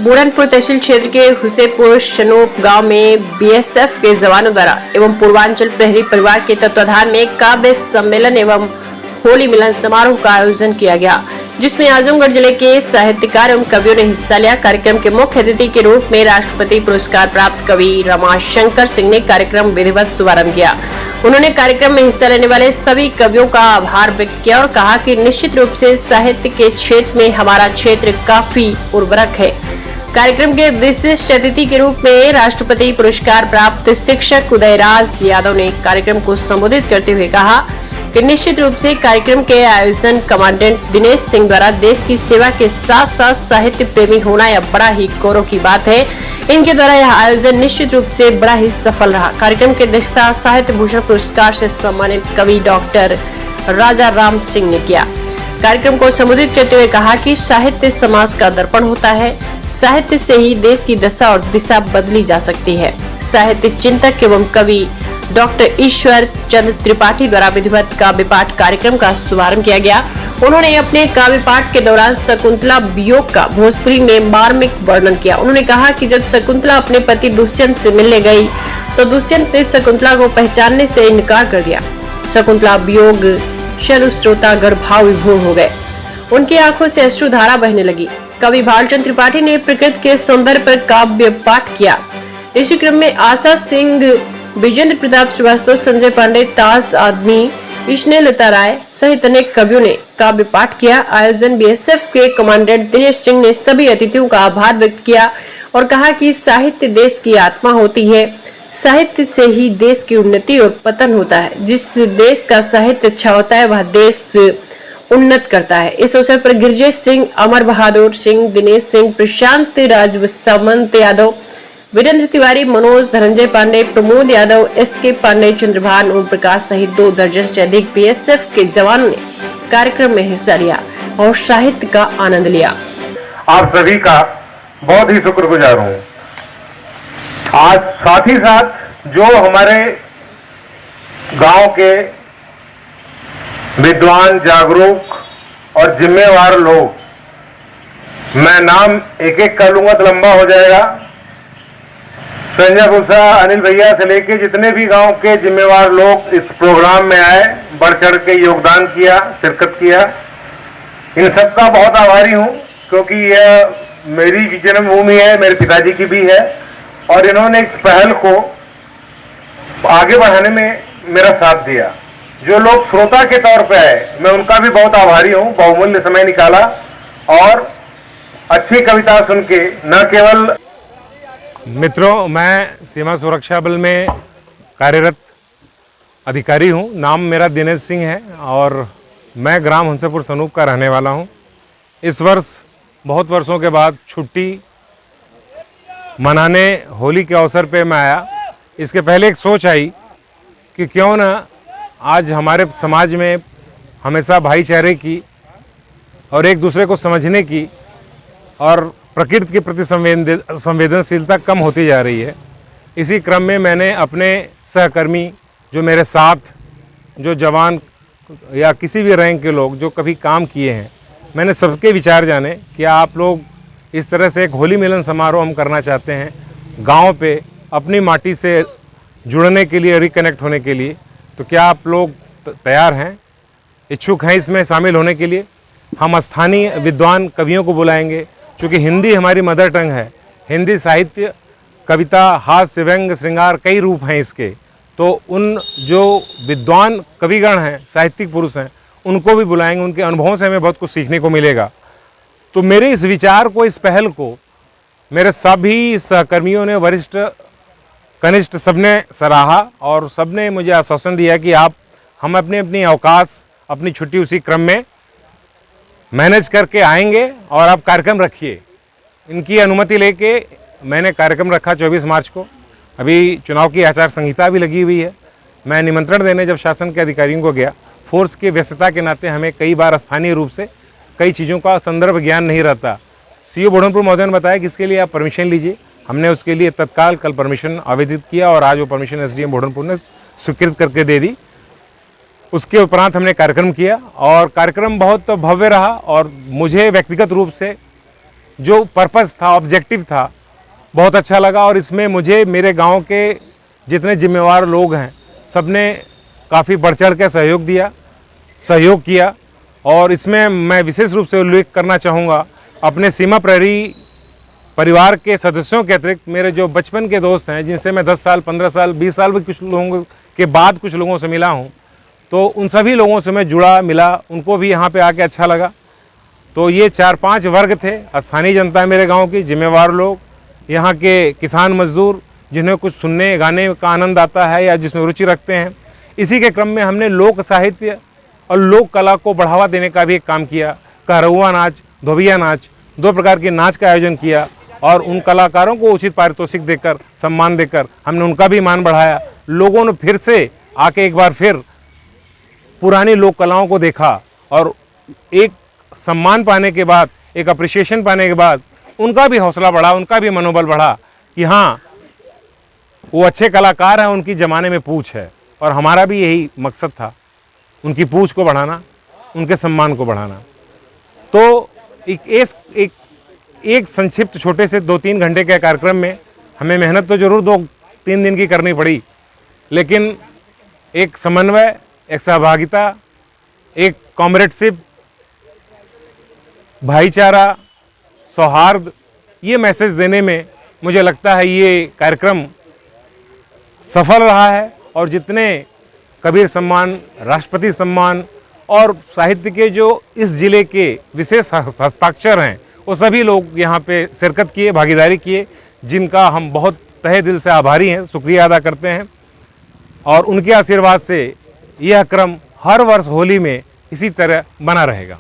बुरहानपुर तहसील क्षेत्र के हुसैनपुर शनूप गांव में बीएसएफ के जवानों द्वारा एवं पूर्वांचल प्रहरी परिवार के तत्वाधान में काव्य सम्मेलन एवं होली मिलन समारोह का आयोजन किया गया, जिसमें आजमगढ़ जिले के साहित्यकार एवं कवियों ने हिस्सा लिया। कार्यक्रम के मुख्य अतिथि के रूप में राष्ट्रपति पुरस्कार प्राप्त कवि रमाशंकर सिंह ने कार्यक्रम विधिवत शुभारंभ किया। उन्होंने कार्यक्रम में हिस्सा लेने वाले सभी कवियों का आभार व्यक्त किया और कहा कि निश्चित रूप से साहित्य के क्षेत्र में हमारा क्षेत्र काफी उर्वरक है। कार्यक्रम के विशिष्ट अतिथि के रूप में राष्ट्रपति पुरस्कार प्राप्त शिक्षक उदयराज यादव ने कार्यक्रम को संबोधित करते हुए कहा कि निश्चित रूप से कार्यक्रम के आयोजन कमांडेंट दिनेश सिंह द्वारा देश की सेवा के साथ साथ साहित्य प्रेमी होना यह बड़ा ही गौरव की बात है। इनके द्वारा यह आयोजन निश्चित रूप से बड़ा ही सफल रहा। कार्यक्रम के अध्यक्षता साहित्य भूषण पुरस्कार से सम्मानित कवि डॉक्टर राजा राम सिंह ने किया। कार्यक्रम को संबोधित करते हुए कहा कि साहित्य समाज का दर्पण होता है। साहित्य से ही देश की दशा और दिशा बदली जा सकती है। साहित्य चिंतक एवं कवि डॉक्टर ईश्वर चंद्र त्रिपाठी द्वारा विधिवत काव्य पाठ कार्यक्रम का शुभारंभ किया गया। उन्होंने अपने काव्य पाठ के दौरान शकुंतला वियोग का भोजपुरी में मार्मिक वर्णन किया। उन्होंने कहा कि जब शकुंतला अपने पति दुष्यंत से मिलने गई तो दुष्यंत ने शकुंतला को पहचानने से इनकार कर दिया। शकुंतला वियोग शरु श्रोता गर्भाव विभोर हो गए, उनकी आंखों से अश्रुधारा बहने लगी। कवि भालचंद्र त्रिपाठी ने प्रकृति के सौंदर्य पर काव्य पाठ किया। इसी क्रम में आशा सिंह, विजेंद्र प्रताप श्रीवास्तव, संजय पांडे, ताज आदमी, विष्णु लता राय सहित अनेक कवियों ने काव्य पाठ किया। आयोजन बीएसएफ के कमांडेंट दिनेश सिंह ने सभी अतिथियों का आभार व्यक्त किया और कहा कि साहित्य देश की आत्मा होती है। साहित्य से ही देश की उन्नति और पतन होता है। जिस देश का साहित्य अच्छा होता है वह देश उन्नत करता है। इस अवसर पर गिरिजेश सिंह, अमर बहादुर सिंह, दिनेश सिंह, प्रशांत राज, सामंत यादव, वीरेंद्र तिवारी, मनोज, धनंजय पांडे, प्रमोद यादव, एसके पांडे, चंद्रभान, ओम प्रकाश सहित 2 दर्जन से अधिक बीएसएफ के जवानों ने कार्यक्रम में हिस्सा लिया और साहित्य का आनंद लिया। आप सभी का बहुत ही शुक्रगुजार हूँ। आज साथ ही साथ जो हमारे गांव के विद्वान, जागरूक और जिम्मेवार लोग, मैं नाम एक एक कर लूंगा तो लंबा हो जाएगा। संजय भूसा, अनिल भैया से लेके जितने भी गांव के जिम्मेवार लोग इस प्रोग्राम में आए, बढ़ चढ़ के योगदान किया, शिरकत किया, इन सबका बहुत आभारी हूं, क्योंकि यह मेरी जन्मभूमि है, मेरे पिताजी की भी है और इन्होंने इस पहल को आगे बढ़ाने में मेरा साथ दिया। जो लोग श्रोता के तौर पे आए, मैं उनका भी बहुत आभारी हूं। बहुमूल्य समय निकाला और अच्छी कविता सुन के न केवल मित्रों, मैं सीमा सुरक्षा बल में कार्यरत अधिकारी हूं। नाम मेरा दिनेश सिंह है और मैं ग्राम हुसैनपुर शनूप का रहने वाला हूं। इस वर्ष बहुत वर्षों के बाद छुट्टी मनाने होली के अवसर पे मैं आया। इसके पहले एक सोच आई कि क्यों ना आज हमारे समाज में हमेशा भाईचारे की और एक दूसरे को समझने की और प्रकृति के प्रति संवेदनशीलता कम होती जा रही है। इसी क्रम में मैंने अपने सहकर्मी, जो मेरे साथ जो जवान या किसी भी रैंक के लोग जो कभी काम किए हैं, मैंने सबके विचार जाने कि आप लोग इस तरह से एक होली मिलन समारोह हम करना चाहते हैं गांव पे, अपनी माटी से जुड़ने के लिए, रिकनेक्ट होने के लिए। तो क्या आप लोग तैयार हैं, इच्छुक हैं इसमें शामिल होने के लिए? हम स्थानीय विद्वान कवियों को बुलाएंगे, क्योंकि हिंदी हमारी मदर टंग है। हिंदी साहित्य, कविता, हास्य, व्यंग, श्रृंगार, कई रूप हैं इसके। तो उन जो विद्वान कविगण हैं, साहित्यिक पुरुष हैं, उनको भी बुलाएंगे। उनके अनुभवों से हमें बहुत कुछ सीखने को मिलेगा। तो मेरे इस विचार को, इस पहल को मेरे सभी सहकर्मियों ने, वरिष्ठ कनिष्ठ, सबने सराहा और सबने मुझे आश्वासन दिया कि हम अपनी अवकाश, अपनी छुट्टी उसी क्रम में मैनेज करके आएंगे और आप कार्यक्रम रखिए। इनकी अनुमति लेके मैंने कार्यक्रम रखा 24 मार्च को। अभी चुनाव की आचार संहिता भी लगी हुई है। मैं निमंत्रण देने जब शासन के अधिकारियों को गया, फोर्स की व्यस्तता के नाते हमें कई बार स्थानीय रूप से कई चीज़ों का संदर्भ ज्ञान नहीं रहता। सीओ बुरहानपुर महोदय ने बताया कि इसके लिए आप परमिशन लीजिए। हमने उसके लिए तत्काल कल परमिशन आवेदित किया और आज वो परमिशन एसडीएम बुरहानपुर ने स्वीकृत करके दे दी। उसके उपरांत हमने कार्यक्रम किया और कार्यक्रम बहुत भव्य रहा और मुझे व्यक्तिगत रूप से जो पर्पस था, ऑब्जेक्टिव था, बहुत अच्छा लगा। और इसमें मुझे मेरे गांव के जितने जिम्मेवार लोग हैं सबने काफ़ी बढ़ चढ़ के सहयोग किया। और इसमें मैं विशेष रूप से उल्लेख करना चाहूँगा अपने सीमा प्रहरी परिवार के सदस्यों के अतिरिक्त मेरे जो बचपन के दोस्त हैं, जिनसे मैं 10 साल, 15 साल, 20 साल भी कुछ लोगों के बाद कुछ लोगों से मिला हूँ, तो उन सभी लोगों से मैं जुड़ा मिला, उनको भी यहाँ पे आके अच्छा लगा। तो ये 4-5 वर्ग थे, स्थानीय जनता मेरे गांव की, जिम्मेवार लोग, यहाँ के किसान मजदूर जिन्हें कुछ सुनने गाने का आनंद आता है या जिसमें रुचि रखते हैं। इसी के क्रम में हमने लोक साहित्य और लोक कला को बढ़ावा देने का भी एक काम किया। कहरौआ नाच, धोबिया नाच, 2 प्रकार के नाच का आयोजन किया और उन कलाकारों को उचित पारितोषिक देकर, सम्मान देकर हमने उनका भी मान बढ़ाया। लोगों ने फिर से आके एक बार फिर पुरानी लोक कलाओं को देखा और एक सम्मान पाने के बाद, एक अप्रिसिएशन पाने के बाद उनका भी हौसला बढ़ा, उनका भी मनोबल बढ़ा कि हाँ, वो अच्छे कलाकार हैं, उनकी ज़माने में पूछ है। और हमारा भी यही मकसद था, उनकी पूछ को बढ़ाना, उनके सम्मान को बढ़ाना। तो एक संक्षिप्त छोटे से 2-3 घंटे के कार्यक्रम में हमें मेहनत तो जरूर 2-3 दिन की करनी पड़ी, लेकिन एक समन्वय, एक सहभागिता, एक कॉमरेडशिप, भाईचारा, सौहार्द, ये मैसेज देने में मुझे लगता है ये कार्यक्रम सफल रहा है। और जितने कबीर सम्मान, राष्ट्रपति सम्मान और साहित्य के जो इस जिले के विशेष हस्ताक्षर हैं, वो सभी लोग यहाँ पे शिरकत किए, भागीदारी किए, जिनका हम बहुत तहे दिल से आभारी हैं, शुक्रिया अदा करते हैं। और उनके आशीर्वाद से यह क्रम हर वर्ष होली में इसी तरह बना रहेगा।